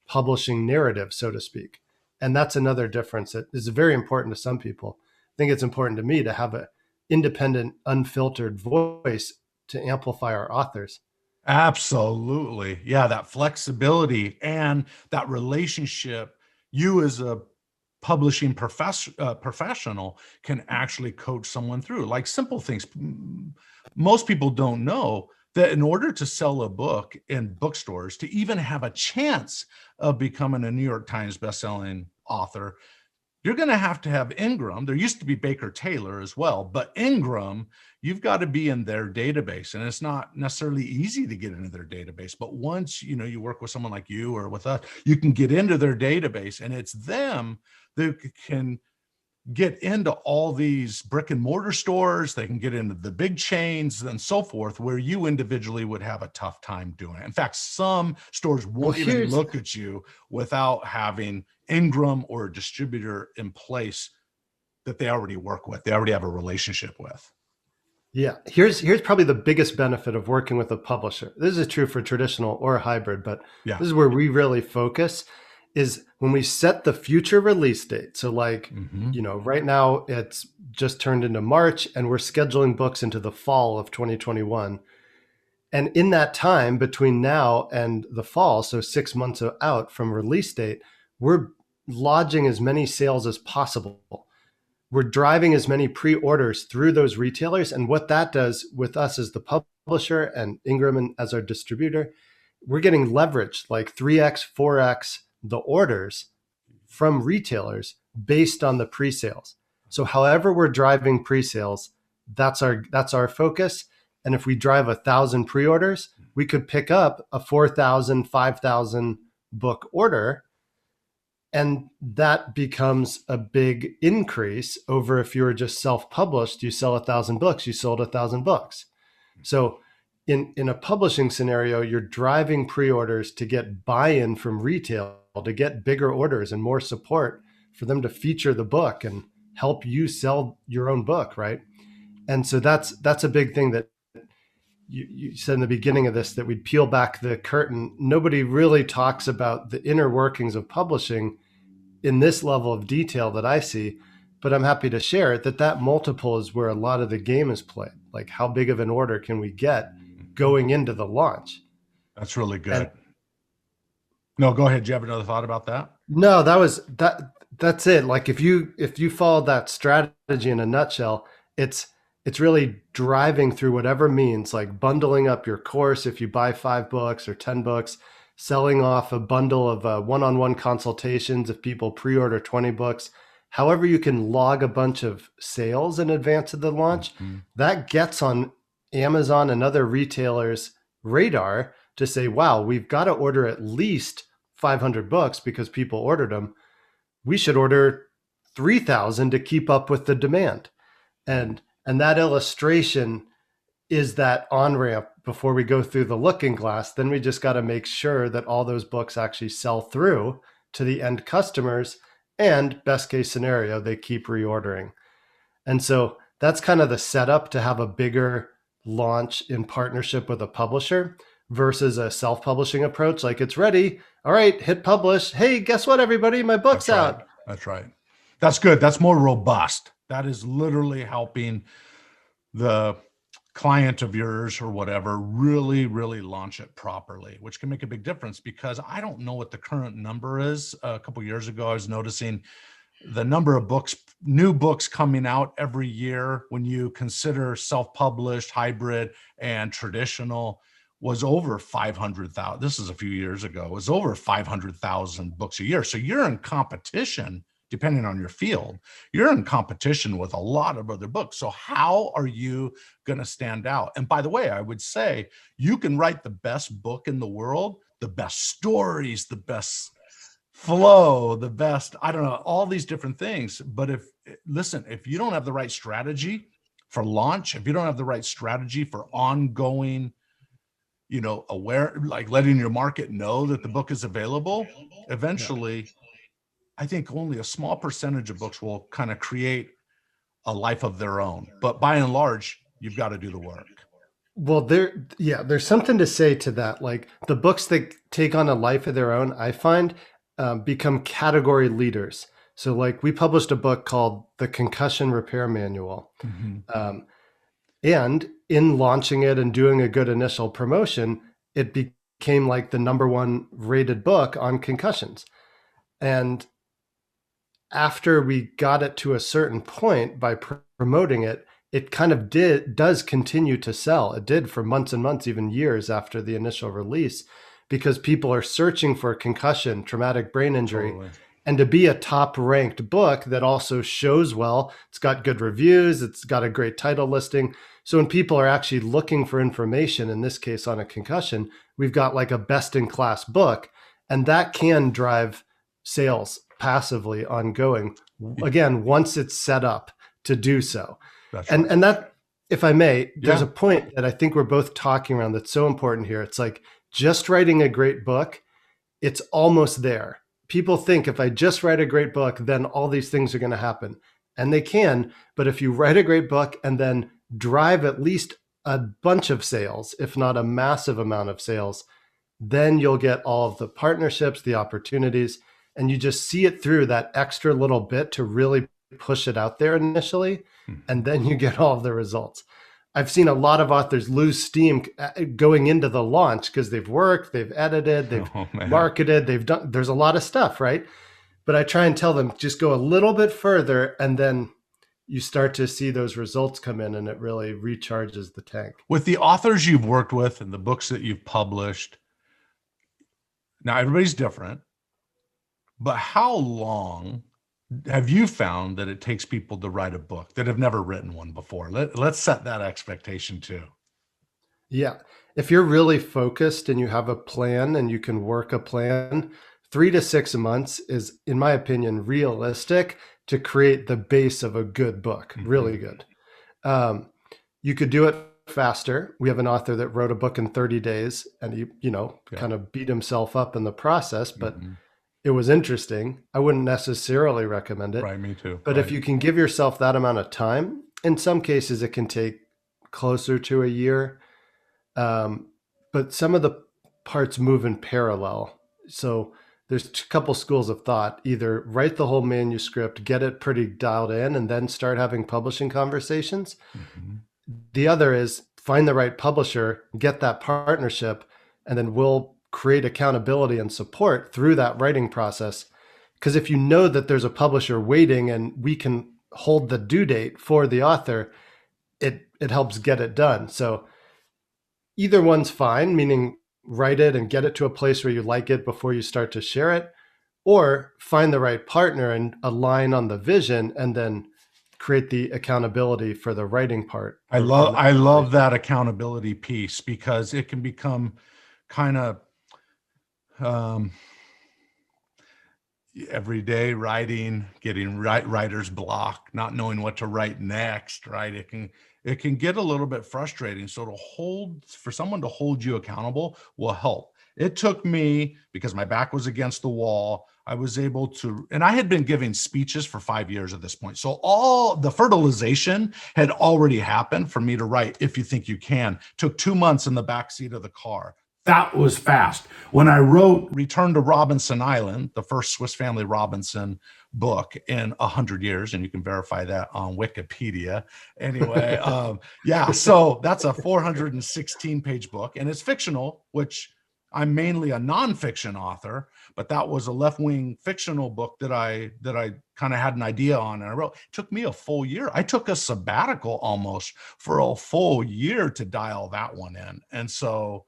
publishing narrative, so to speak. And that's another difference that is very important to some people. I think it's important to me to have an independent, unfiltered voice to amplify our authors. Absolutely. Yeah, that flexibility and that relationship, you as a publishing professional can actually coach someone through, like simple things. Most people don't know that in order to sell a book in bookstores, to even have a chance of becoming a New York Times bestselling author, you're going to have Ingram. There used to be Baker Taylor as well, but Ingram, you've got to be in their database, and it's not necessarily easy to get into their database. But once you work with someone like you or with us, you can get into their database, and it's them that can get into all these brick and mortar stores. They can get into the big chains and so forth, where you individually would have a tough time doing it. In fact, some stores won't even look at you without having Ingram or a distributor in place that they already work with. They already have a relationship with. Yeah. Here's probably the biggest benefit of working with a publisher. This is true for traditional or hybrid, but this is where we really focus, is when we set the future release date. So like, right now it's just turned into March and we're scheduling books into the fall of 2021. And in that time between now and the fall, so 6 months out from release date, we're lodging as many sales as possible. We're driving as many pre-orders through those retailers. And what that does with us as the publisher and Ingram as our distributor, we're getting leverage like 3x, 4x the orders from retailers based on the pre-sales. So however we're driving pre-sales, that's our focus. And if we drive 1,000 pre-orders, we could pick up a 4,000, 5,000 book order And that becomes a big increase over if you were just self-published, you sell 1,000 books, you sold 1,000 books. So in a publishing scenario, you're driving pre-orders to get buy-in from retail, to get bigger orders and more support for them to feature the book and help you sell your own book, right? And so that's a big thing that you said in the beginning of this, that we'd peel back the curtain. Nobody really talks about the inner workings of publishing in this level of detail that I see, but I'm happy to share it, that multiple is where a lot of the game is played. Like, how big of an order can we get going into the launch? That's really good. No, go ahead. Do you have another thought about that? No, that's it. Like, if you follow that strategy in a nutshell, it's really driving through whatever means, like bundling up your course if you buy 5 books or 10 books, selling off a bundle of one-on-one consultations if people pre-order 20 books. However you can log a bunch of sales in advance of the launch, that gets on Amazon and other retailers' radar to say, wow, we've got to order at least 500 books because people ordered them. We should order 3,000 to keep up with the demand. And that illustration is that on-ramp before we go through the looking glass. Then we just got to make sure that all those books actually sell through to the end customers, and best case scenario, they keep reordering. And so that's kind of the setup to have a bigger launch in partnership with a publisher versus a self-publishing approach. Like, it's ready. All right, hit publish. Hey, guess what, everybody? My book's out. That's right. That's good. That's more robust. That is literally helping the client of yours or whatever really, really launch it properly, which can make a big difference, because I don't know what the current number is. A couple of years ago, I was noticing the number of books, new books coming out every year when you consider self-published, hybrid, and traditional, was over 500,000. This is a few years ago. It was over 500,000 books a year. So you're in competition, depending on your field, you're in competition with a lot of other books. So how are you going to stand out? And by the way, I would say you can write the best book in the world, the best stories, the best flow, the best, I don't know, all these different things. But if you don't have the right strategy for launch, if you don't have the right strategy for ongoing, aware, like letting your market know that the book is available, eventually, I think only a small percentage of books will kind of create a life of their own. But by and large, you've got to do the work. Well, there's something to say to that. Like, the books that take on a life of their own, I find, become category leaders. So, like, we published a book called The Concussion Repair Manual. And in launching it and doing a good initial promotion, it became like the -- rated book on concussions. And after we got it to a certain point by promoting it, it kind of does continue to sell. It did for months and months, even years after the initial release, because people are searching for concussion, traumatic brain injury. Totally. And to be a top ranked book that also shows well, it's got good reviews, it's got a great title listing. So when people are actually looking for information, in this case on a concussion, we've got like a best in class book, and that can drive sales passively ongoing. Again, once it's set up to do so. That's and right. and that, if I may, there's Yeah. a point that I think we're both talking around that's so important here. It's like, just writing a great book, it's almost there. People think if I just write a great book, then all these things are going to happen. And they can, but if you write a great book and then drive at least a bunch of sales, if not a massive amount of sales, then you'll get all of the partnerships, the opportunities, and you just see it through that extra little bit to really push it out there initially, and then you get all of the results. I've seen a lot of authors lose steam going into the launch because they've worked, they've edited, they've marketed, they've done, there's a lot of stuff, right? But I try and tell them, just go a little bit further, and then you start to see those results come in, and it really recharges the tank. With the authors you've worked with and the books that you've published, now everybody's different, but how long have you found that it takes people to write a book that have never written one before? Let's set that expectation too. Yeah. If you're really focused and you have a plan and you can work a plan, 3 to 6 months is, in my opinion, realistic to create the base of a good book, really good. You could do it faster. We have an author that wrote a book in 30 days and he, kind of beat himself up in the process, but it was interesting. I wouldn't necessarily recommend it. Right, me too. But if you can give yourself that amount of time, in some cases it can take closer to a year. But some of the parts move in parallel. So there's a couple schools of thought. Either write the whole manuscript, get it pretty dialed in, and then start having publishing conversations. The other is find the right publisher, get that partnership, and then we'll create accountability and support through that writing process. Because if you know that there's a publisher waiting and we can hold the due date for the author, it helps get it done. So either one's fine, meaning write it and get it to a place where you like it before you start to share it, or find the right partner and align on the vision and then create the accountability for the writing part. I love that accountability piece, because it can become kind of everyday writing, getting writer's block, not knowing what to write next, right? It can get a little bit frustrating. So for someone to hold you accountable will help. It took me, because my back was against the wall, I was able to, and I had been giving speeches for 5 years at this point. So all the fertilization had already happened for me to write If You Think You Can. Took 2 months in the backseat of the car. That was fast. When I wrote Return to Robinson Island, the first Swiss Family Robinson book in 100 years, and you can verify that on Wikipedia. Anyway, so that's a 416-page book, and it's fictional, which I'm mainly a nonfiction author, but that was a left-wing fictional book that I kind of had an idea on, and I wrote. It took me a full year. I took a sabbatical almost for a full year to dial that one in, and so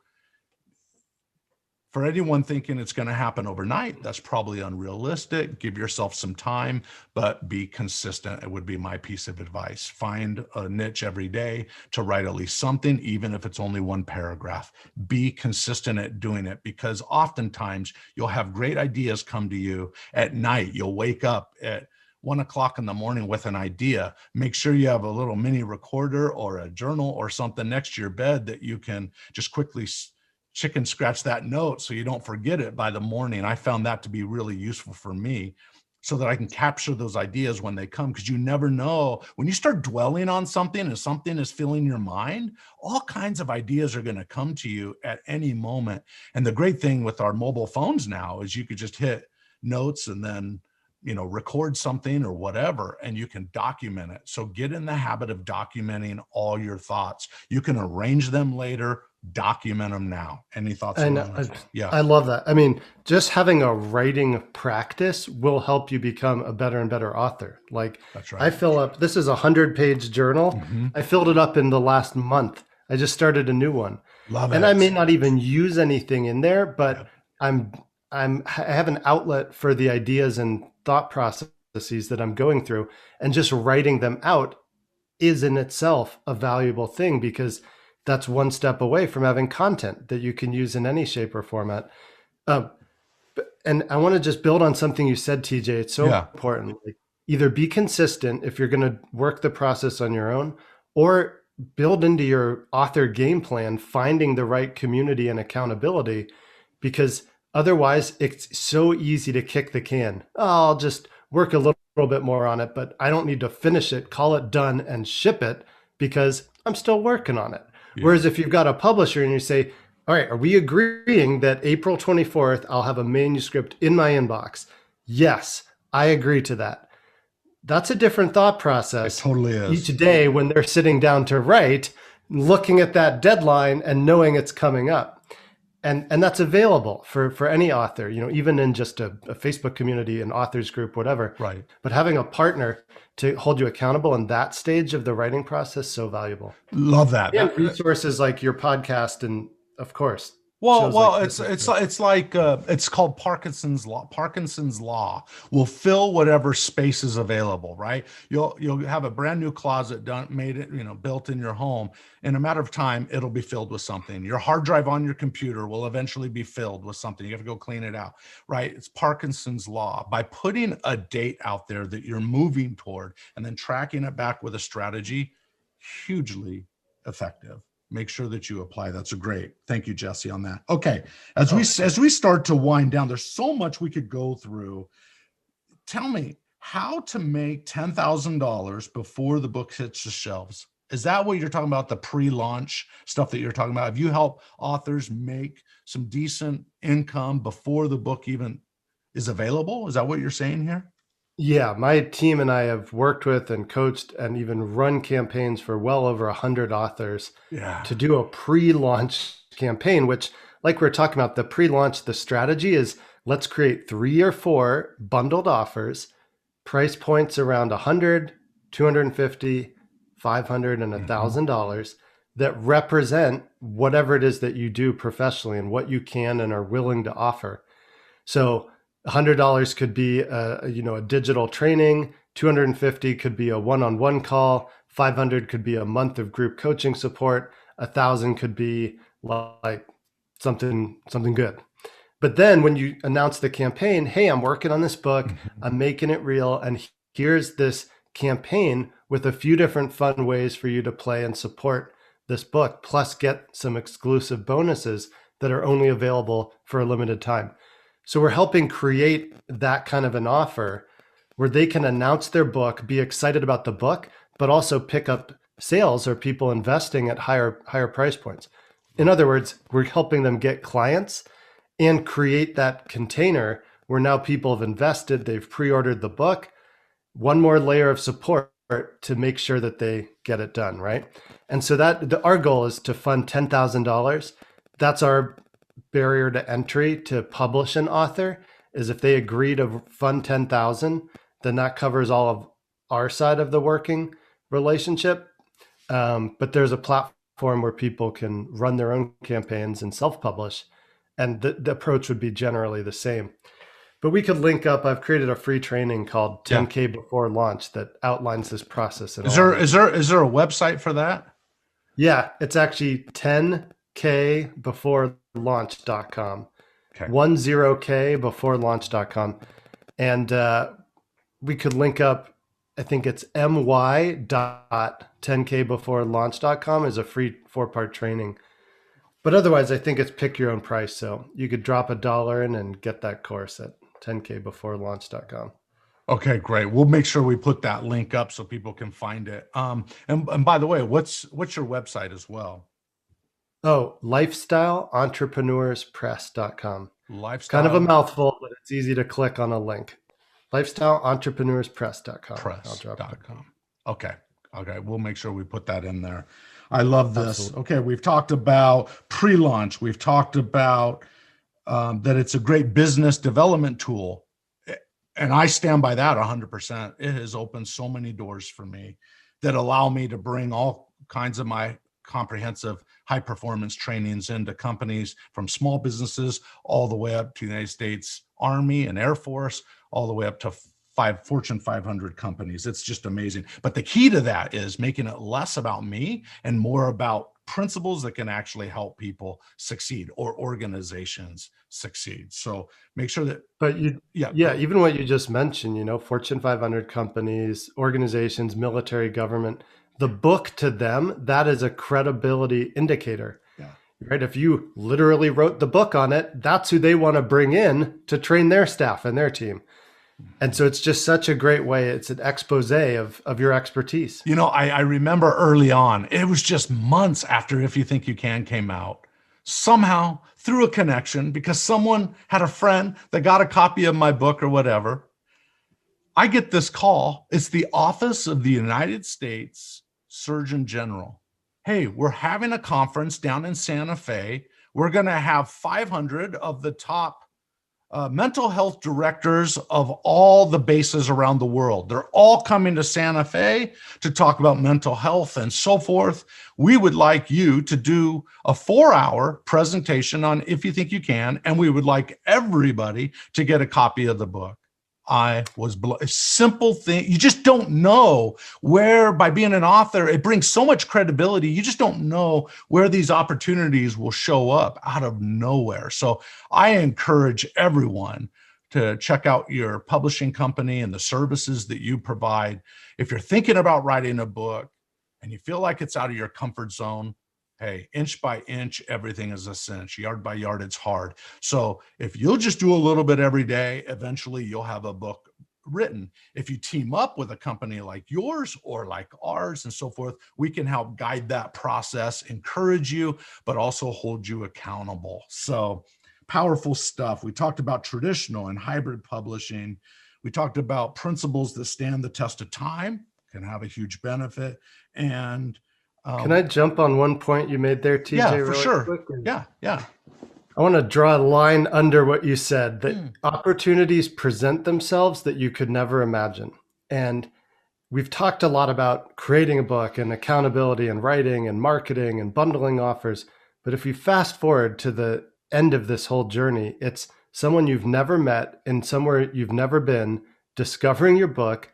for anyone thinking it's going to happen overnight, that's probably unrealistic. Give yourself some time, but be consistent. It would be my piece of advice. Find a niche every day to write at least something, even if it's only one paragraph. Be consistent at doing it, because oftentimes you'll have great ideas come to you at night. You'll wake up at 1 o'clock in the morning with an idea. Make sure you have a little mini recorder or a journal or something next to your bed that you can just quickly chicken scratch that note so you don't forget it by the morning. I found that to be really useful for me, so that I can capture those ideas when they come, because you never know when you start dwelling on something and something is filling your mind, all kinds of ideas are going to come to you at any moment. And the great thing with our mobile phones now is you could just hit notes and then record something or whatever, and you can document it. So get in the habit of documenting all your thoughts. You can arrange them later, document them now. Any thoughts on that? Yeah. I love that. I mean, just having a writing practice will help you become a better and better author. Like, that's right. I fill up, this is a 100-page journal. I filled it up in the last month. I just started a new one. Love it. And I may not even use anything in there, but I have an outlet for the ideas and thought processes that I'm going through, and just writing them out is in itself a valuable thing, because that's one step away from having content that you can use in any shape or format. And I want to just build on something you said, TJ. It's so important. Like, either be consistent if you're going to work the process on your own, or build into your author game plan, finding the right community and accountability, because otherwise it's so easy to kick the can. Oh, I'll just work a little bit more on it, but I don't need to finish it, call it done, and ship it because I'm still working on it. Yeah. Whereas if you've got a publisher and you say, all right, are we agreeing that April 24th, I'll have a manuscript in my inbox? Yes, I agree to that. That's a different thought process. It totally is. Each day when they're sitting down to write, looking at that deadline and knowing it's coming up. And that's available for any author, even in just a Facebook community, an authors group, whatever. Right. But having a partner to hold you accountable in that stage of the writing process, so valuable. Love that. And resources like your podcast, and of course, Well, shows like it's called Parkinson's law. Parkinson's law will fill whatever space is available, right? You'll have a brand new closet done, made it, built in your home. In a matter of time, it'll be filled with something. Your hard drive on your computer will eventually be filled with something. You have to go clean it out, right? It's Parkinson's law. By putting a date out there that you're moving toward and then tracking it back with a strategy, hugely effective. Make sure that you apply. That's a great. Thank you, Jesse, on that. Okay. As we start to wind down, there's so much we could go through. Tell me how to make $10,000 before the book hits the shelves. Is that what you're talking about? The pre-launch stuff that you're talking about? Have you helped authors make some decent income before the book even is available? Is that what you're saying here? Yeah, my team and I have worked with and coached and even run campaigns for well over 100 authors to do a pre-launch campaign, which, like we're talking about, the pre-launch, the strategy is let's create 3 or 4 bundled offers, price points around $100, $250, $500, and $1,000 that represent whatever it is that you do professionally and what you can and are willing to offer. So $100 could be a digital training, $250 could be a one-on-one call, $500 could be a month of group coaching support, $1,000 could be like something good. But then when you announce the campaign, hey, I'm working on this book, I'm making it real, and here's this campaign with a few different fun ways for you to play and support this book, plus get some exclusive bonuses that are only available for a limited time. So we're helping create that kind of an offer where they can announce their book, be excited about the book, but also pick up sales or people investing at higher price points. In other words, we're helping them get clients and create that container where now people have invested, they've pre-ordered the book, one more layer of support to make sure that they get it done, right? And so our goal is to fund $10,000. That's our barrier to entry to publish an author, is if they agree to fund 10,000, then that covers all of our side of the working relationship. But there's a platform where people can run their own campaigns and self-publish, and the approach would be generally the same. But we could link up. I've created a free training called 10K Before Launch that outlines this process. Is there a website for that? Yeah, it's actually 10kbeforelaunch.com. Okay. 10kbeforelaunch.com. And we could link up, I think it's my.10kbeforelaunch.com is a free 4-part training. But otherwise, I think it's pick your own price. So you could drop $1 in and get that course at 10kbeforelaunch.com. Okay, great. We'll make sure we put that link up so people can find it. And by the way, what's your website as well? Oh, lifestyleentrepreneurspress.com. Lifestyle. Kind of a mouthful, but it's easy to click on a link. Lifestyleentrepreneurspress.com. Press.com. Okay. We'll make sure we put that in there. I love this. Absolutely. Okay. We've talked about pre-launch. We've talked about that it's a great business development tool. And I stand by that 100%. It has opened so many doors for me that allow me to bring all kinds of my comprehensive high performance trainings into companies, from small businesses all the way up to the United States Army and Air Force, all the way up to Fortune 500 companies. It's just amazing. But the key to that is making it less about me and more about principles that can actually help people succeed or organizations succeed. So make sure that. But even what you just mentioned, Fortune 500 companies, organizations, military, government, the book to them, that is a credibility indicator, right? If you literally wrote the book on it, that's who they want to bring in to train their staff and their team. And so it's just such a great way. It's an expose of your expertise. I remember early on, it was just months after If You Think You Can came out, somehow through a connection, because someone had a friend that got a copy of my book or whatever, I get this call. It's the Office of the United States Surgeon General. Hey, we're having a conference down in Santa Fe. We're going to have 500 of the top mental health directors of all the bases around the world. They're all coming to Santa Fe to talk about mental health and so forth. We would like you to do a 4-hour presentation on If You Think You Can, and we would like everybody to get a copy of the book. I was a simple thing. You just don't know where, by being an author, it brings so much credibility. You just don't know where these opportunities will show up out of nowhere. So I encourage everyone to check out your publishing company and the services that you provide. If you're thinking about writing a book and you feel like it's out of your comfort zone, hey, inch by inch, everything is a cinch. Yard by yard, it's hard. So if you'll just do a little bit every day, eventually you'll have a book written. If you team up with a company like yours or like ours and so forth, we can help guide that process, encourage you, but also hold you accountable. So powerful stuff. We talked about traditional and hybrid publishing. We talked about principles that stand the test of time, can have a huge benefit. And can I jump on one point you made there, TJ? Yeah, for really sure. quick? Yeah. I want to draw a line under what you said, that opportunities present themselves that you could never imagine. And we've talked a lot about creating a book and accountability and writing and marketing and bundling offers. But if we fast forward to the end of this whole journey, it's someone you've never met in somewhere you've never been, discovering your book,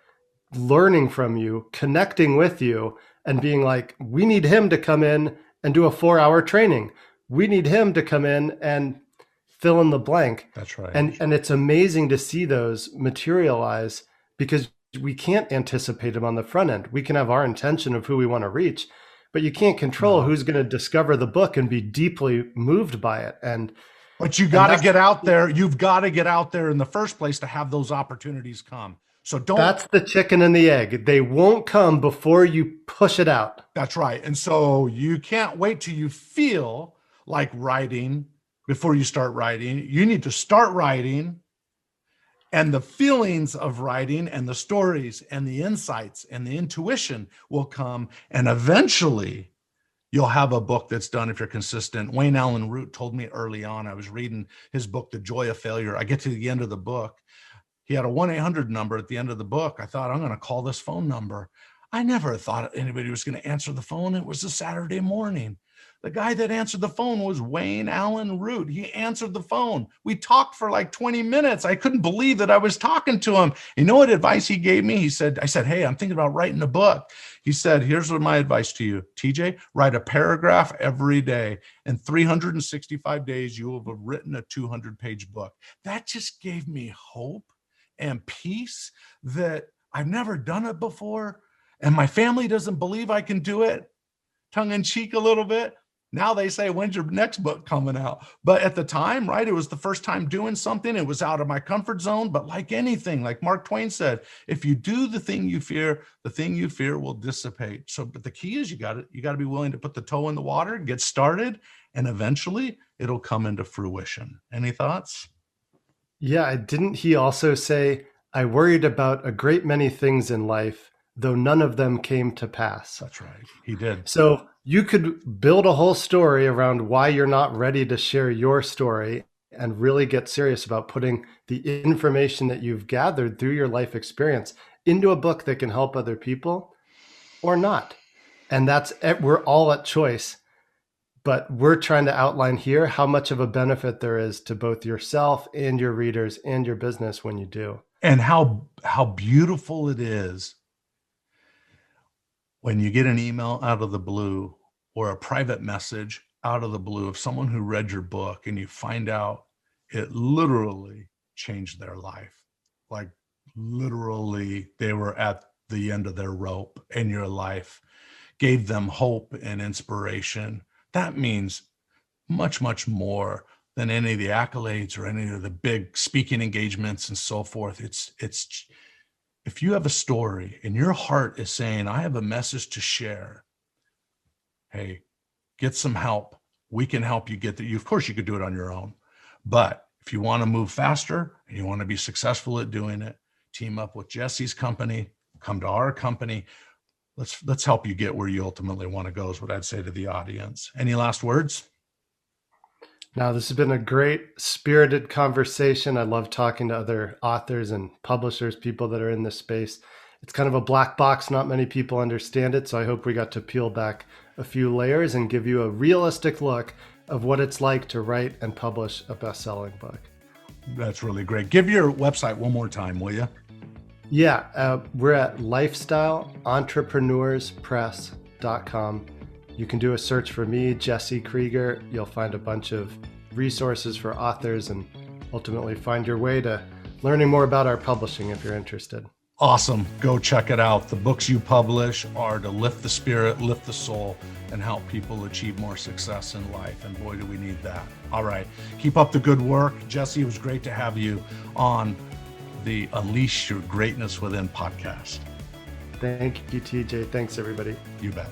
learning from you, connecting with you, and being like, we need him to come in and do a 4-hour training. We need him to come in and fill in the blank. That's right. And it's amazing to see those materialize, because we can't anticipate them on the front end. We can have our intention of who we want to reach, but you can't control who's going to discover the book and be deeply moved by it. But you got to get out there. You've got to get out there in the first place to have those opportunities come. So that's the chicken and the egg. They won't come before you push it out. That's right. And so you can't wait till you feel like writing before you start writing. You need to start writing, and the feelings of writing and the stories and the insights and the intuition will come. And eventually you'll have a book that's done if you're consistent. Wayne Allen Root told me early on, I was reading his book, The Joy of Failure. I get to the end of the book. He had a 1-800 number at the end of the book. I thought, I'm going to call this phone number. I never thought anybody was going to answer the phone. It was a Saturday morning. The guy that answered the phone was Wayne Allen Root. He answered the phone. We talked for like 20 minutes. I couldn't believe that I was talking to him. You know what advice he gave me? I said, hey, I'm thinking about writing a book. He said, here's what my advice to you, TJ, write a paragraph every day. In 365 days, you will have written a 200-page book. That just gave me hope and peace that I've never done it before. And my family doesn't believe I can do it. Tongue in cheek a little bit. Now they say, when's your next book coming out? But at the time, right, it was the first time doing something. It was out of my comfort zone. But like anything, like Mark Twain said, if you do the thing you fear will dissipate. So, but the key is you got to be willing to put the toe in the water, get started, and eventually it'll come into fruition. Any thoughts? Yeah, didn't he also say, I worried about a great many things in life, though none of them came to pass? That's right. He did. So you could build a whole story around why you're not ready to share your story and really get serious about putting the information that you've gathered through your life experience into a book that can help other people or not. And we're all at choice. But we're trying to outline here how much of a benefit there is to both yourself and your readers and your business when you do. And how beautiful it is when you get an email out of the blue or a private message out of the blue of someone who read your book and you find out it literally changed their life. Like literally they were at the end of their rope and your life gave them hope and inspiration. That means much, much more than any of the accolades or any of the big speaking engagements and so forth. It's if you have a story and your heart is saying, I have a message to share, hey, get some help. We can help you get there. Of course, you could do it on your own. But if you want to move faster and you want to be successful at doing it, team up with Jesse's company, come to our company. Let's help you get where you ultimately want to go is what I'd say to the audience. Any last words? Now, this has been a great spirited conversation. I love talking to other authors and publishers, people that are in this space. It's kind of a black box. Not many people understand it. So I hope we got to peel back a few layers and give you a realistic look of what it's like to write and publish a best-selling book. That's really great. Give your website one more time, will you? Yeah, we're at lifestyleentrepreneurspress.com. You can do a search for me, Jesse Krieger. You'll find a bunch of resources for authors and ultimately find your way to learning more about our publishing if you're interested. Awesome. Go check it out. The books you publish are to lift the spirit, lift the soul, and help people achieve more success in life. And boy, do we need that. All right. Keep up the good work. Jesse, it was great to have you on the Unleash Your Greatness Within podcast. Thank you, TJ. Thanks, everybody. You bet.